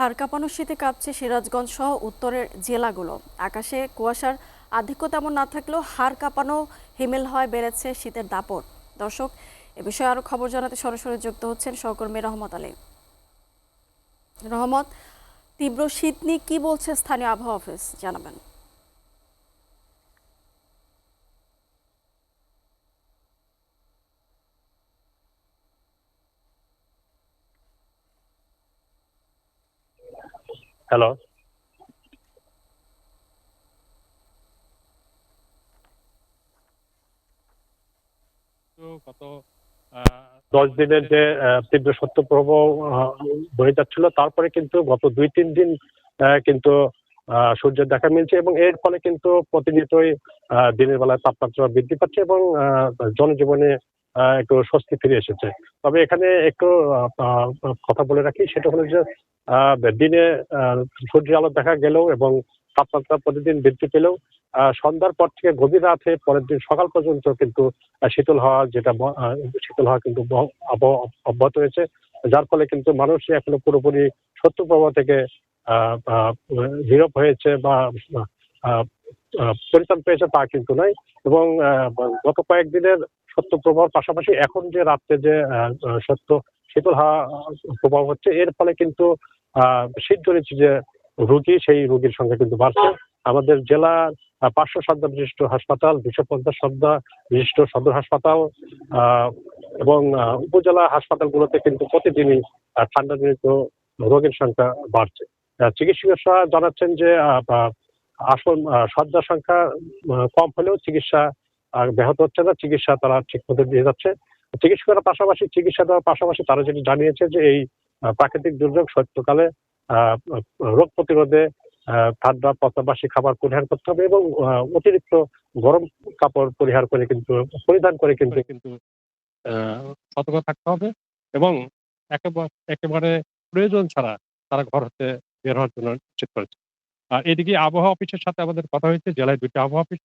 হাড় কাঁপানো শীতে কাঁপছে সিরাজগঞ্জ সহ উত্তরের জেলাগুলো। আকাশে কুয়াশার আধিক্য তেমন না থাকলেও হাড় কাঁপানো হিমেল হয় বেড়েছে শীতের দাপট। দর্শক, এ বিষয়ে আরো খবর জানাতে সরাসরি যুক্ত হচ্ছেন সহকর্মী রহমত আলী। রহমত, তীব্র শীত নিয়ে কি বলছে স্থানীয় আবহাওয়া অফিস, জানাবেন। হ্যালো। গত 10 দিনের যে তীব্র শৈত্যপ্রবাহ বয়ে যাচ্ছিল, তারপরে কিন্তু গত 2-3 দিন কিন্তু সূর্যের দেখা মিলছে এবং এর ফলে কিন্তু প্রতিনিয়তই দিনের বেলায় তাপমাত্রা বৃদ্ধি পাচ্ছে এবং জনজীবনে একটু স্বস্তি ফিরে এসেছে। তবে এখানে একটু কথা বলে রাখি, সেটা হলো যে দিনে সূর্যের আলো দেখা গেলেও এবং তাপমাত্রা প্রতিদিন বৃদ্ধি পেলেও সন্ধ্যার পর থেকে গভীর রাতে পরের দিন সকাল পর্যন্ত কিন্তু শীতল হওয়া কিন্তু আবহাওয়া অব্যাহত হয়েছে, যার ফলে কিন্তু মানুষ এখনো পুরোপুরি শৈত্যপ্রবাহ থেকে নীরব হয়েছে বা পরিত্রাণ পেয়েছে তা কিন্তু নয়। এবং গত কয়েকদিনের শৈত্যপ্রবাহের পাশাপাশি এখন যে রাত্রে যে শীতল হাওয়া প্রবাহ হচ্ছে, এর ফলে কিন্তু শীতজনিত যে রোগী, সেই রোগীর সংখ্যা কিন্তু বাড়ছে। আমাদের জেলার 500 শয্যা বিশিষ্ট হাসপাতাল, 250 শয্যা বিশিষ্ট সদর হাসপাতাল এবং উপজেলা হাসপাতালগুলোতে কিন্তু প্রতিদিনই ঠান্ডাজনিত রোগীর সংখ্যা বাড়ছে। চিকিৎসকরা জানাচ্ছেন যে আসল শয্যার সংখ্যা কম হলেও চিকিৎসা ব্যাহত হচ্ছে না, চিকিৎসা তারা ঠিক মতো দিয়ে যাচ্ছে। চিকিৎসা দেওয়ার পাশাপাশি তারা যেটা জানিয়েছে যে এই প্রাকৃতিক দুর্যোগ শৈত্যকালে রোগ প্রতিরোধে ঠান্ডা পচাবাসী খাবার পরিহার করতে হবে এবং অতিরিক্ত গরম কাপড় পরিধান করে কিন্তু সতর্ক থাকতে হবে এবং একেবারে প্রয়োজন ছাড়া তারা ঘর হতে বের হওয়ার জন্য নিশ্চিত করেছে। আর এদিকে আবহাওয়া অফিসের সাথে আমাদের কথা হয়েছে, জেলায় 2টা আবহাওয়া অফিস